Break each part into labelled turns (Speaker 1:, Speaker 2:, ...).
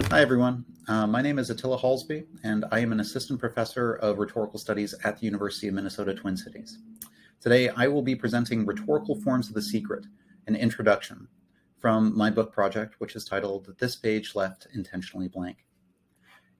Speaker 1: Hi, everyone. My name is Attila Halsby, and I am an assistant professor of rhetorical studies at the University of Minnesota Twin Cities. Today, I will be presenting Rhetorical Forms of the Secret, an introduction, from my book project, which is titled This Page Left Intentionally Blank.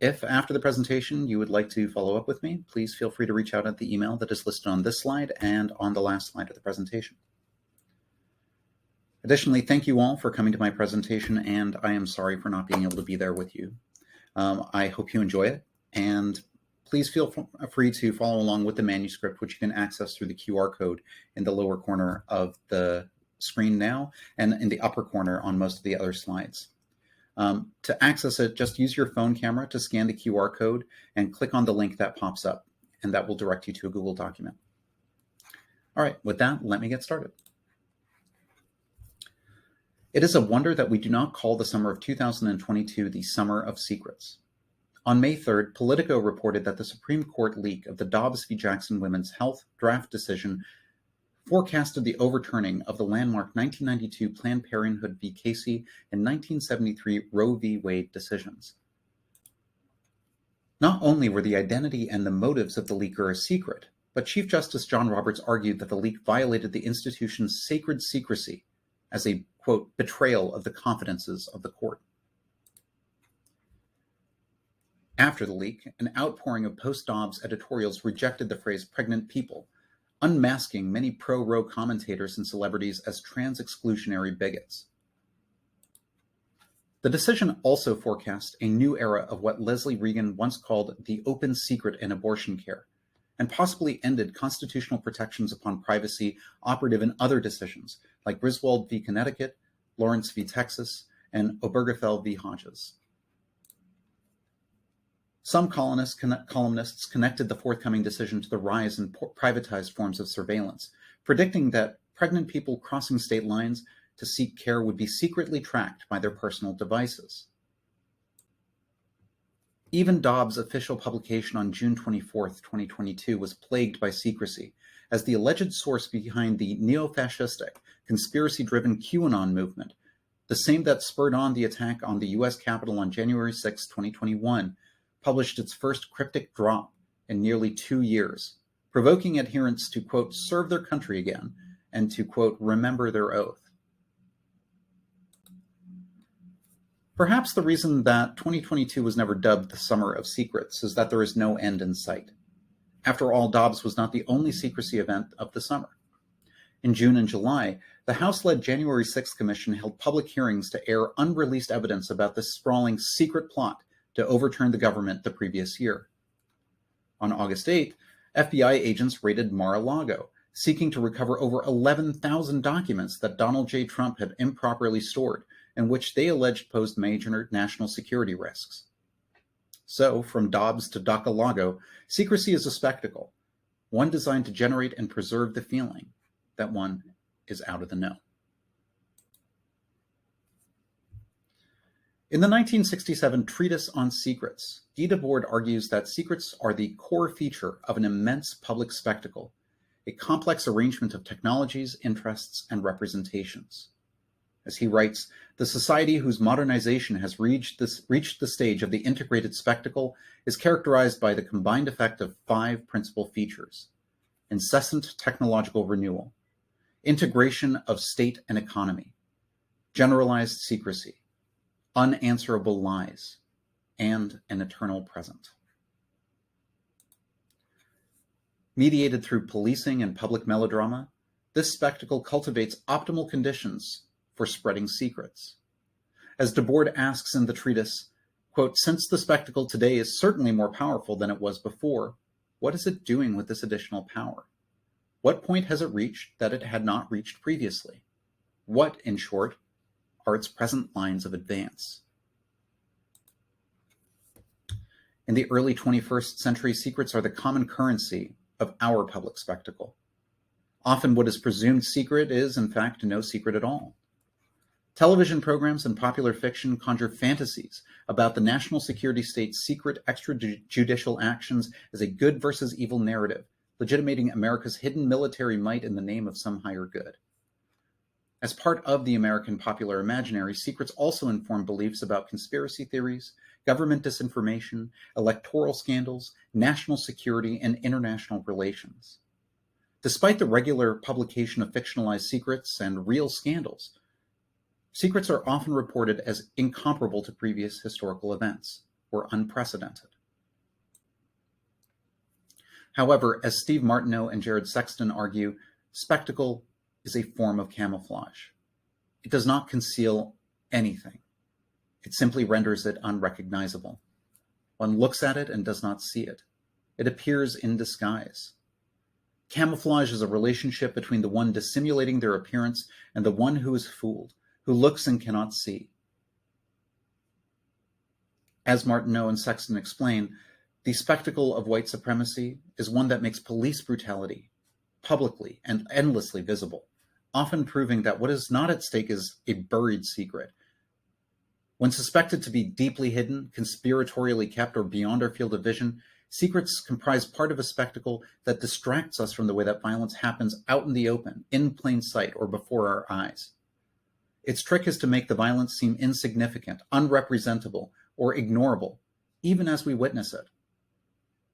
Speaker 1: If after the presentation you would like to follow up with me, please feel free to reach out at the email that is listed on this slide and on the last slide of the presentation. Additionally, thank you all for coming to my presentation, and I am sorry for not being able to be there with you. I hope you enjoy it, and please feel free to follow along with the manuscript, which you can access through the QR code in the lower corner of the screen now, and in the upper corner on most of the other slides. To access it, just use your phone camera to scan the QR code and click on the link that pops up, and that will direct you to a Google document. All right, with that, let me get started. It is a wonder that we do not call the summer of 2022 the summer of secrets. On May 3rd, Politico reported that the Supreme Court leak of the Dobbs v. Jackson Women's Health draft decision forecasted the overturning of the landmark 1992 Planned Parenthood v. Casey and 1973 Roe v. Wade decisions. Not only were the identity and the motives of the leaker a secret, but Chief Justice John Roberts argued that the leak violated the institution's sacred secrecy as a, quote, betrayal of the confidences of the court. After the leak, an outpouring of post-Dobbs editorials rejected the phrase pregnant people, unmasking many pro-Roe commentators and celebrities as trans-exclusionary bigots. The decision also forecast a new era of what Leslie Regan once called the open secret in abortion care, and possibly ended constitutional protections upon privacy operative in other decisions, like Griswold v. Connecticut, Lawrence v. Texas, and Obergefell v. Hodges. Some columnists connected the forthcoming decision to the rise in privatized forms of surveillance, predicting that pregnant people crossing state lines to seek care would be secretly tracked by their personal devices. Even Dobbs' official publication on June 24, 2022 was plagued by secrecy, as the alleged source behind the neo-fascistic, conspiracy-driven QAnon movement, the same that spurred on the attack on the U.S. Capitol on January 6, 2021, published its first cryptic drop in nearly 2 years, provoking adherents to, quote, serve their country again, and to, quote, remember their oath. Perhaps the reason that 2022 was never dubbed the summer of secrets is that there is no end in sight. After all, Dobbs was not the only secrecy event of the summer. In June and July, the House-led January 6th Commission held public hearings to air unreleased evidence about this sprawling secret plot to overturn the government the previous year. On August 8th, FBI agents raided Mar-a-Lago, seeking to recover over 11,000 documents that Donald J. Trump had improperly stored, and which they alleged posed major national security risks. So, from Dobbs to Doc-a-Lago, secrecy is a spectacle, one designed to generate and preserve the feeling that one is out of the know. In the 1967 Treatise on Secrets, Guy Debord argues that secrets are the core feature of an immense public spectacle, a complex arrangement of technologies, interests, and representations. As he writes, the society whose modernization has reached the stage of the integrated spectacle is characterized by the combined effect of 5 principal features: incessant technological renewal, integration of state and economy, generalized secrecy, unanswerable lies, and an eternal present. Mediated through policing and public melodrama, this spectacle cultivates optimal conditions for spreading secrets. As Debord asks in the treatise, quote, since the spectacle today is certainly more powerful than it was before, what is it doing with this additional power? What point has it reached that it had not reached previously? What, in short, are its present lines of advance? In the early 21st century, secrets are the common currency of our public spectacle. Often what is presumed secret is, in fact, no secret at all. Television programs and popular fiction conjure fantasies about the national security state's secret extrajudicial actions as a good versus evil narrative, legitimating America's hidden military might in the name of some higher good. As part of the American popular imaginary, secrets also inform beliefs about conspiracy theories, government disinformation, electoral scandals, national security, and international relations. Despite the regular publication of fictionalized secrets and real scandals, secrets are often reported as incomparable to previous historical events or unprecedented. However, as Steve Martineau and Jared Sexton argue, spectacle is a form of camouflage. It does not conceal anything. It simply renders it unrecognizable. One looks at it and does not see it. It appears in disguise. Camouflage is a relationship between the one dissimulating their appearance and the one who is fooled, who looks and cannot see. As Martineau and Sexton explain, the spectacle of white supremacy is one that makes police brutality publicly and endlessly visible, often proving that what is not at stake is a buried secret. When suspected to be deeply hidden, conspiratorially kept, or beyond our field of vision, secrets comprise part of a spectacle that distracts us from the way that violence happens out in the open, in plain sight, or before our eyes. Its trick is to make the violence seem insignificant, unrepresentable, or ignorable, even as we witness it.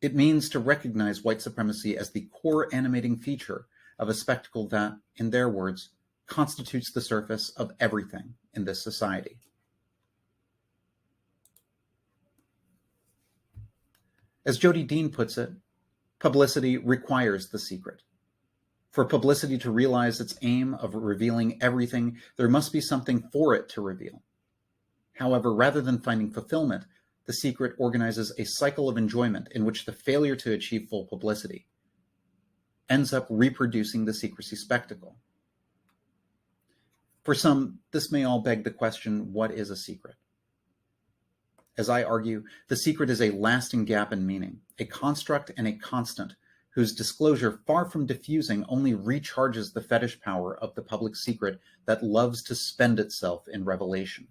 Speaker 1: It means to recognize white supremacy as the core animating feature of a spectacle that, in their words, constitutes the surface of everything in this society. As Jody Dean puts it, publicity requires the secret. For publicity to realize its aim of revealing everything, there must be something for it to reveal. However, rather than finding fulfillment, the secret organizes a cycle of enjoyment in which the failure to achieve full publicity ends up reproducing the secrecy spectacle. For some, this may all beg the question, what is a secret? As I argue, the secret is a lasting gap in meaning, a construct and a constant whose disclosure, far from diffusing, only recharges the fetish power of the public secret that loves to spend itself in revelation.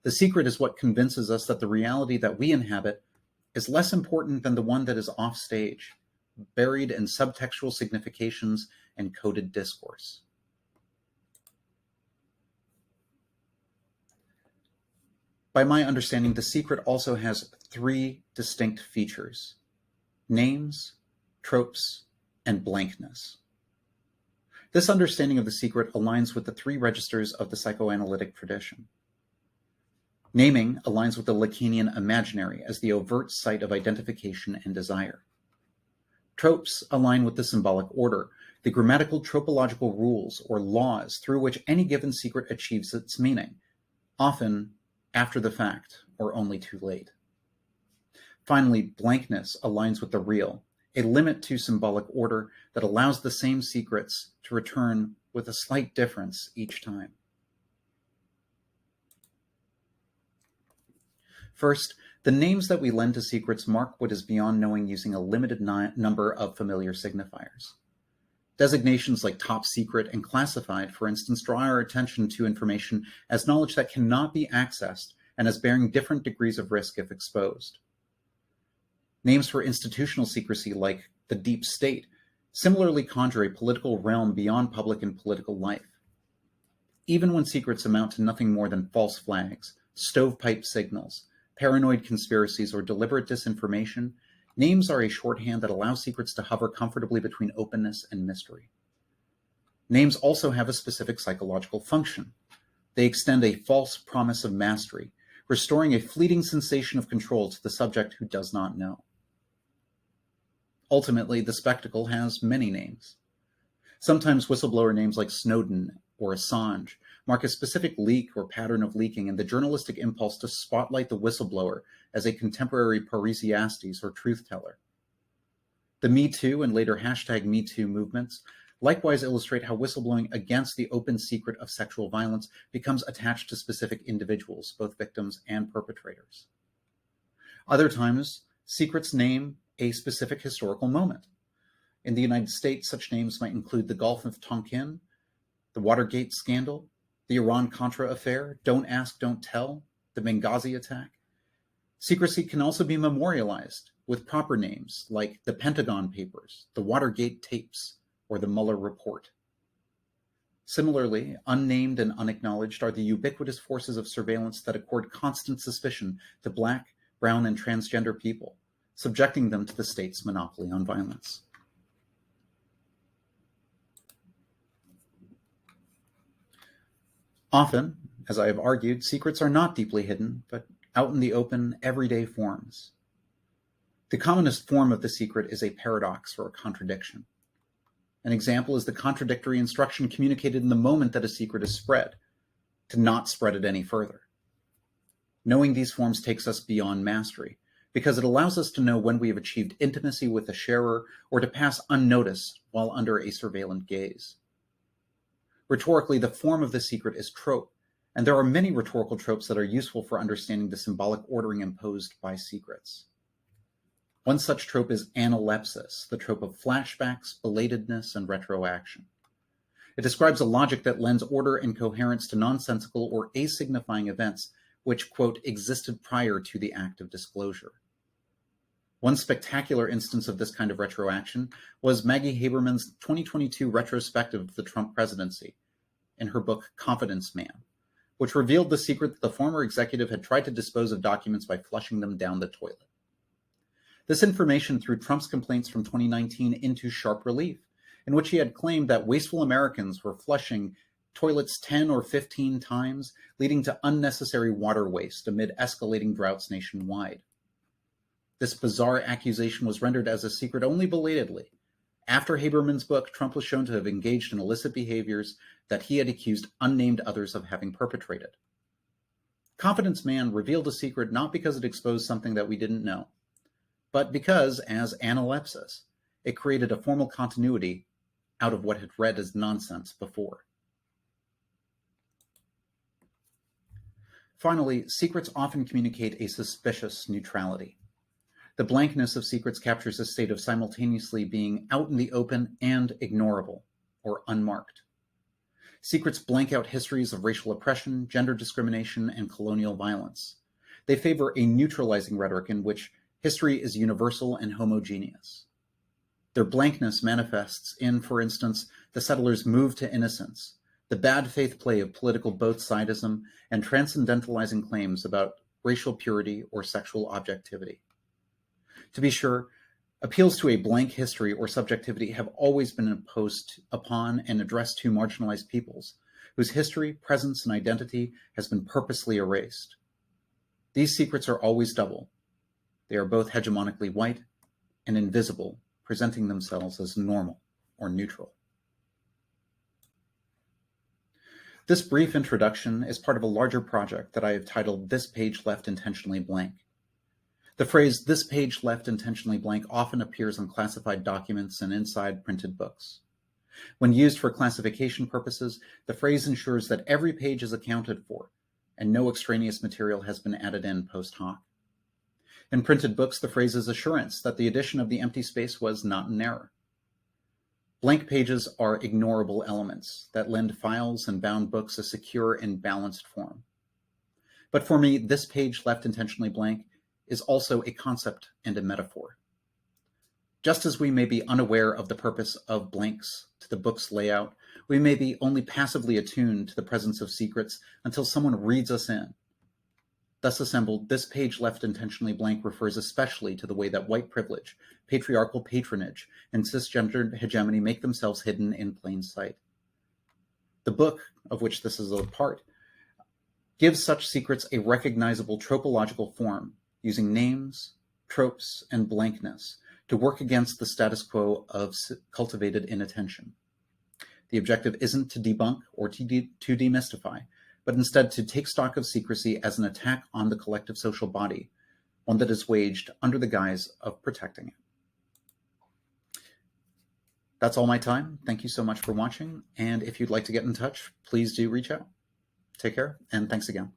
Speaker 1: The secret is what convinces us that the reality that we inhabit is less important than the one that is off stage, buried in subtextual significations and coded discourse. By my understanding, the secret also has three distinct features: names, tropes, and blankness. This understanding of the secret aligns with the three registers of the psychoanalytic tradition. Naming aligns with the Lacanian imaginary as the overt site of identification and desire. Tropes align with the symbolic order, the grammatical tropological rules or laws through which any given secret achieves its meaning, often after the fact or only too late. Finally, blankness aligns with the real, a limit to symbolic order that allows the same secrets to return with a slight difference each time. First, the names that we lend to secrets mark what is beyond knowing using a limited number of familiar signifiers. Designations like top secret and classified, for instance, draw our attention to information as knowledge that cannot be accessed and as bearing different degrees of risk if exposed. Names for institutional secrecy like the deep state similarly conjure a political realm beyond public and political life. Even when secrets amount to nothing more than false flags, stovepipe signals, paranoid conspiracies, or deliberate disinformation, names are a shorthand that allows secrets to hover comfortably between openness and mystery. Names also have a specific psychological function. They extend a false promise of mastery, restoring a fleeting sensation of control to the subject who does not know. Ultimately, the spectacle has many names. Sometimes whistleblower names like Snowden or Assange mark a specific leak or pattern of leaking and the journalistic impulse to spotlight the whistleblower as a contemporary Parrhesiastes or truth teller. The Me Too and later #MeToo movements likewise illustrate how whistleblowing against the open secret of sexual violence becomes attached to specific individuals, both victims and perpetrators. Other times, secrets name a specific historical moment. In the United States, such names might include the Gulf of Tonkin, the Watergate scandal, the Iran-Contra affair, Don't Ask, Don't Tell, the Benghazi attack. Secrecy can also be memorialized with proper names like the Pentagon Papers, the Watergate tapes, or the Mueller report. Similarly, unnamed and unacknowledged are the ubiquitous forces of surveillance that accord constant suspicion to Black, brown, and transgender people, subjecting them to the state's monopoly on violence. Often, as I have argued, secrets are not deeply hidden, but out in the open, everyday forms. The commonest form of the secret is a paradox or a contradiction. An example is the contradictory instruction communicated in the moment that a secret is spread, to not spread it any further. Knowing these forms takes us beyond mastery, because it allows us to know when we have achieved intimacy with a sharer or to pass unnoticed while under a surveillant gaze. Rhetorically, the form of the secret is trope, and there are many rhetorical tropes that are useful for understanding the symbolic ordering imposed by secrets. One such trope is analepsis, the trope of flashbacks, belatedness, and retroaction. It describes a logic that lends order and coherence to nonsensical or asignifying events which, quote, existed prior to the act of disclosure. One spectacular instance of this kind of retroaction was Maggie Haberman's 2022 retrospective of the Trump presidency in her book Confidence Man, which revealed the secret that the former executive had tried to dispose of documents by flushing them down the toilet. This information threw Trump's complaints from 2019 into sharp relief, in which he had claimed that wasteful Americans were flushing toilets 10 or 15 times, leading to unnecessary water waste amid escalating droughts nationwide. This bizarre accusation was rendered as a secret only belatedly. After Haberman's book, Trump was shown to have engaged in illicit behaviors that he had accused unnamed others of having perpetrated. Confidence Man revealed a secret not because it exposed something that we didn't know, but because, as analepsis, it created a formal continuity out of what had read as nonsense before. Finally, secrets often communicate a suspicious neutrality. The blankness of secrets captures a state of simultaneously being out in the open and ignorable, or unmarked. Secrets blank out histories of racial oppression, gender discrimination, and colonial violence. They favor a neutralizing rhetoric in which history is universal and homogeneous. Their blankness manifests in, for instance, the settlers' move to innocence, the bad faith play of political both-sidism, and transcendentalizing claims about racial purity or sexual objectivity. To be sure, appeals to a blank history or subjectivity have always been imposed upon and addressed to marginalized peoples, whose history, presence, and identity has been purposely erased. These secrets are always double. They are both hegemonically white and invisible, presenting themselves as normal or neutral. This brief introduction is part of a larger project that I have titled "This Page Left Intentionally Blank." The phrase "this page left intentionally blank" often appears on classified documents and inside printed books. When used for classification purposes, the phrase ensures that every page is accounted for and no extraneous material has been added in post hoc. In printed books, the phrase is assurance that the addition of the empty space was not an error. Blank pages are ignorable elements that lend files and bound books a secure and balanced form. But for me, "this page left intentionally blank" is also a concept and a metaphor. Just as we may be unaware of the purpose of blanks to the book's layout, we may be only passively attuned to the presence of secrets until someone reads us in. Thus assembled, "this page left intentionally blank" refers especially to the way that white privilege, patriarchal patronage, and cisgendered hegemony make themselves hidden in plain sight. The book, of which this is a part, gives such secrets a recognizable tropological form, using names, tropes, and blankness to work against the status quo of cultivated inattention. The objective isn't to debunk or to demystify, but instead to take stock of secrecy as an attack on the collective social body, one that is waged under the guise of protecting it. That's all my time. Thank you so much for watching, and if you'd like to get in touch, please do reach out. Take care, and thanks again.